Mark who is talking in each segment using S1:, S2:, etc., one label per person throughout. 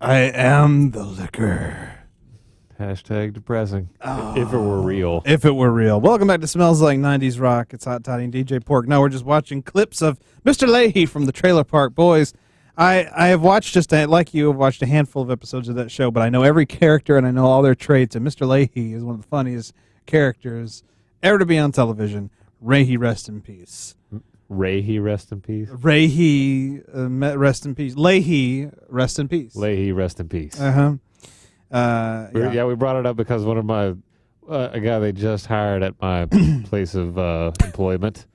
S1: I am the liquor.
S2: Hashtag depressing. If it were real.
S1: If it were real. Welcome back to Smells Like 90s Rock. It's Hot Toddy and DJ P.O.R.C. Now we're just watching clips of Mr. Leahy from the Trailer Park Boys. I have watched like you, I've watched a handful of episodes of that show, but I know every character and I know all their traits, and Mr. Leahy is one of the funniest characters ever to be on television. Leahy, rest in peace.
S2: Leahy, rest in peace.
S1: Leahy, rest in peace. Leahy, rest in peace.
S2: Leahy, rest in peace.
S1: Yeah,
S2: we brought it up because one of my a guy they just hired at my place of employment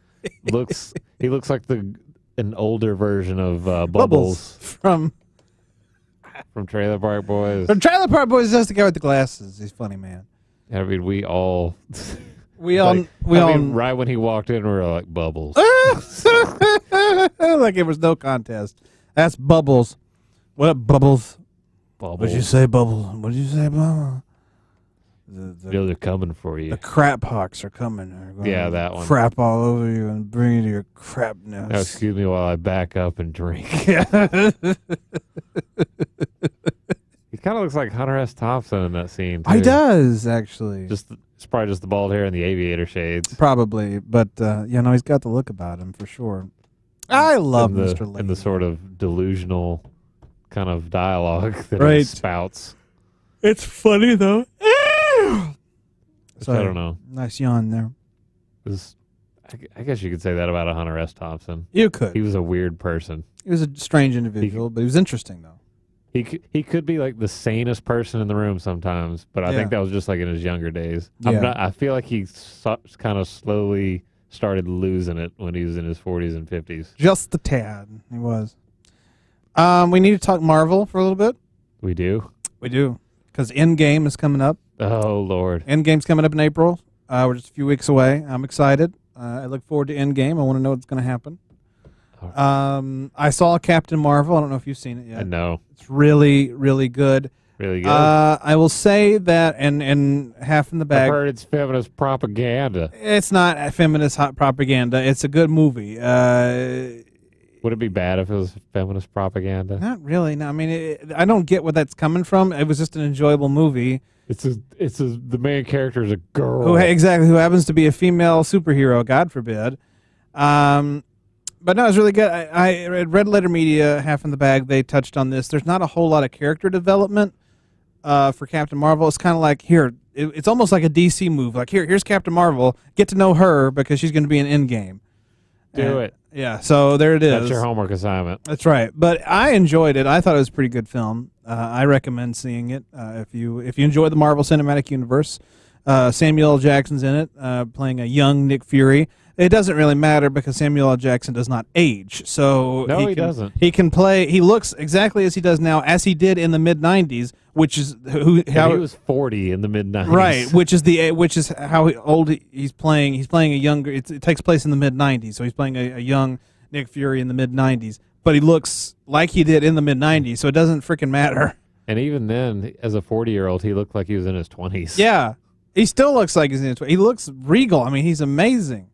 S2: he looks like an older version of Bubbles
S1: from
S2: Trailer Park Boys.
S1: From Trailer Park Boys, that's the guy with the glasses. He's funny, man.
S2: I mean, we all right when he walked in, we were like Bubbles.
S1: Like it was no contest. That's Bubbles. What up, Bubbles? What'd you say, Bubbles? What'd you say, Bubbles?
S2: They're coming for you.
S1: The crap hawks are coming.
S2: Yeah, that one.
S1: Crap all over you and bring you to your crap nest.
S2: Now, excuse me while I back up and drink. He kind of looks like Hunter S. Thompson in that scene, too.
S1: He does, actually.
S2: It's probably just the bald hair and the aviator shades.
S1: Probably, but, he's got the look about him, for sure. I love Mr. Leahy.
S2: And the sort of delusional kind of dialogue that he spouts.
S1: It's funny, though.
S2: I don't know.
S1: Nice yawn there.
S2: I guess you could say that about a Hunter S. Thompson.
S1: You could.
S2: He was a weird person.
S1: He was a strange individual, but he was interesting, though.
S2: He could be like the sanest person in the room sometimes, but I think that was just like in his younger days.
S1: Yeah.
S2: I feel like he kind of slowly started losing it when he was in his 40s and 50s.
S1: Just a tad, he was. We need to talk Marvel for a little bit.
S2: We do?
S1: We do, because Endgame is coming up.
S2: Oh, Lord.
S1: Endgame's coming up in April. We're just a few weeks away. I'm excited. I look forward to Endgame. I want to know what's going to happen. I saw Captain Marvel. I don't know if you've seen it yet.
S2: I know.
S1: It's really, really good.
S2: Really good.
S1: I will say that, and half in the bag.
S2: I've heard it's feminist propaganda.
S1: It's not feminist hot propaganda. It's a good movie.
S2: Would it be bad if it was feminist propaganda?
S1: Not really. No, I mean, I don't get where that's coming from. It was just an enjoyable movie.
S2: The main character is a girl.
S1: Who happens to be a female superhero, God forbid. But no, it's really good. I read Red Letter Media, half in the bag, they touched on this. There's not a whole lot of character development for Captain Marvel. It's kind of like, it's almost like a DC move. Like, here's Captain Marvel. Get to know her because she's going to be in Endgame.
S2: Do it.
S1: Yeah, so there it is.
S2: That's your homework assignment.
S1: That's right. But I enjoyed it. I thought it was a pretty good film. I recommend seeing it. If you enjoy the Marvel Cinematic Universe, Samuel L. Jackson's in it, playing a young Nick Fury. It doesn't really matter because Samuel L. Jackson does not age. So
S2: he doesn't.
S1: He can play. He looks exactly as he does now, as he did in the mid '90s, which is
S2: he was 40 in the mid '90s.
S1: Right, which is how old he's playing. He's playing a younger. It takes place in the mid '90s, so he's playing a young Nick Fury in the mid '90s. But he looks like he did in the mid '90s, so it doesn't freaking matter.
S2: And even then, as a 40-year-old, he looked like he was in his 20s.
S1: Yeah, he still looks like he's in his 20s. He looks regal. I mean, he's amazing.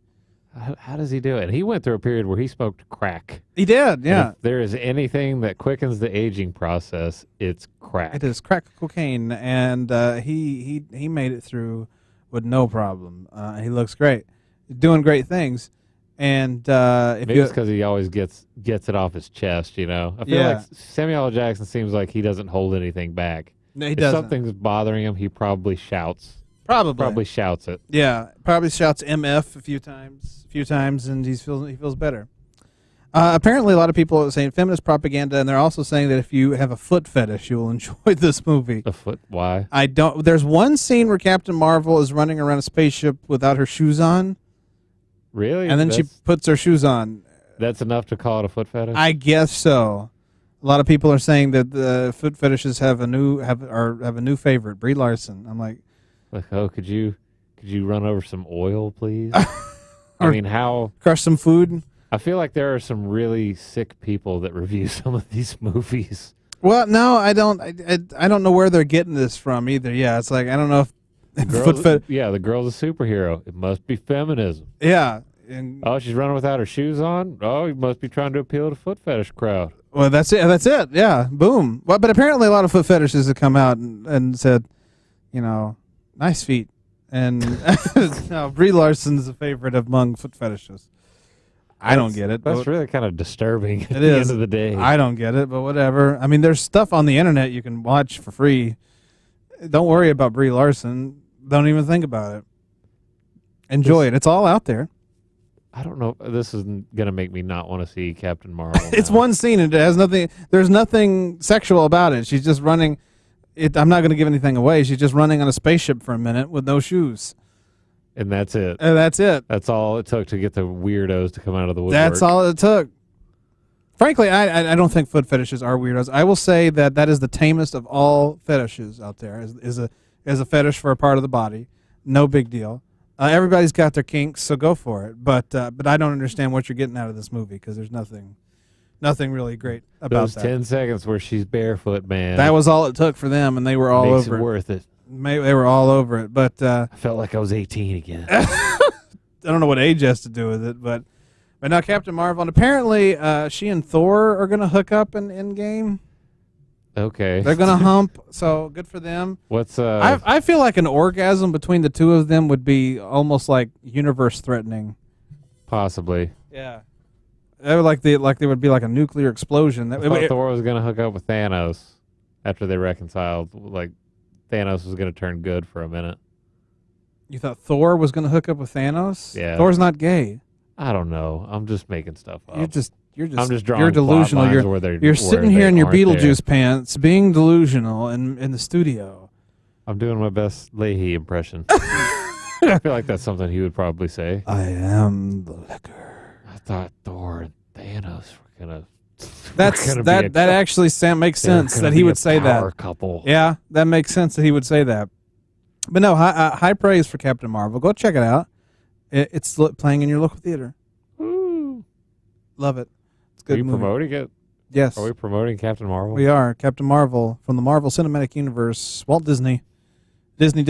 S2: How does he do it? He went through a period where he smoked crack.
S1: He did, yeah.
S2: If there is anything that quickens the aging process, it's crack.
S1: It is crack cocaine, and he made it through with no problem. He looks great. He's doing great things. And
S2: maybe it's because he always gets it off his chest, you know? I feel like Samuel L. Jackson seems like he doesn't hold anything back.
S1: No, he
S2: if
S1: doesn't.
S2: Something's bothering him, he probably shouts.
S1: Probably
S2: shouts it.
S1: Yeah, probably shouts MF a few times, and he feels better. Apparently, a lot of people are saying feminist propaganda, and they're also saying that if you have a foot fetish, you will enjoy this movie.
S2: A foot? Why?
S1: I don't. There's one scene where Captain Marvel is running around a spaceship without her shoes on.
S2: Really?
S1: And then she puts her shoes on.
S2: That's enough to call it a foot fetish?
S1: I guess so. A lot of people are saying that the foot fetishes have a new favorite, Brie Larson. I'm like,
S2: oh, could you run over some oil, please? I mean, how
S1: crush some food?
S2: I feel like there are some really sick people that review some of these movies.
S1: Well, no, I don't. I don't know where they're getting this from either. Yeah, it's like I don't know if
S2: the girl's a superhero. It must be feminism.
S1: Yeah, And,
S2: Oh, she's running without her shoes on? Oh, you must be trying to appeal to the foot fetish crowd.
S1: well, that's it. That's it. Yeah, boom. Well, but apparently a lot of foot fetishes have come out and said, you know, nice feet. And no, Brie Larson's a favorite among foot fetishes. I don't get it.
S2: That's really kind of disturbing at
S1: It
S2: the
S1: is.
S2: end of the day.
S1: I don't get it, but whatever. I mean, there's stuff on the internet you can watch for free. Don't worry about Brie Larson. Don't even think about it. Enjoy it. It's all out there.
S2: I don't know. This is going to make me not want to see Captain Marvel.
S1: It's
S2: now.
S1: one scene. It has nothing. There's nothing sexual about it. She's just running. I'm not going to give anything away. She's just running on a spaceship for a minute with no shoes.
S2: And that's it.
S1: And that's it.
S2: That's all it took to get the weirdos to come out of the woodwork.
S1: That's all it took. Frankly, I don't think foot fetishes are weirdos. I will say that is the tamest of all fetishes out there. Is a fetish for a part of the body. No big deal. Everybody's got their kinks, so go for it. But I don't understand what you're getting out of this movie because there's nothing really great about
S2: those
S1: that.
S2: 10 seconds where she's barefoot, man.
S1: That was all it took for them, and they were all
S2: makes
S1: over
S2: it worth it.
S1: They were all over it. But
S2: I felt like I was 18 again.
S1: I don't know what age has to do with it, but now Captain Marvel, and apparently she and Thor are going to hook up in Endgame.
S2: Okay.
S1: They're going to hump, so good for them.
S2: What's
S1: I feel like an orgasm between the two of them would be almost like universe threatening.
S2: possibly?
S1: Yeah. They would there would be like a nuclear explosion.
S2: I thought Thor was going to hook up with Thanos after they reconciled. Like Thanos was going to turn good for a minute.
S1: You thought Thor was going to hook up with Thanos?
S2: Yeah.
S1: Thor's not gay.
S2: I don't know. I'm just making stuff up.
S1: You're just
S2: I'm just drawing
S1: you're delusional.
S2: plot lines
S1: You're sitting here in your Beetlejuice
S2: there.
S1: pants, being delusional in the studio.
S2: I'm doing my best Leahy impression. I feel like that's something he would probably say.
S1: I am the liquor.
S2: I thought Thor and Thanos were gonna.
S1: That actually makes sense that he would say that.
S2: Couple.
S1: Yeah, that makes sense that he would say that. But no, high praise for Captain Marvel. Go check it out. It's playing in your local theater.
S2: Woo.
S1: Love it. It's a good
S2: Are you
S1: movie.
S2: promoting it?
S1: Yes.
S2: Are we promoting Captain Marvel?
S1: We are. Captain Marvel from the Marvel Cinematic Universe. Walt Disney. Disney.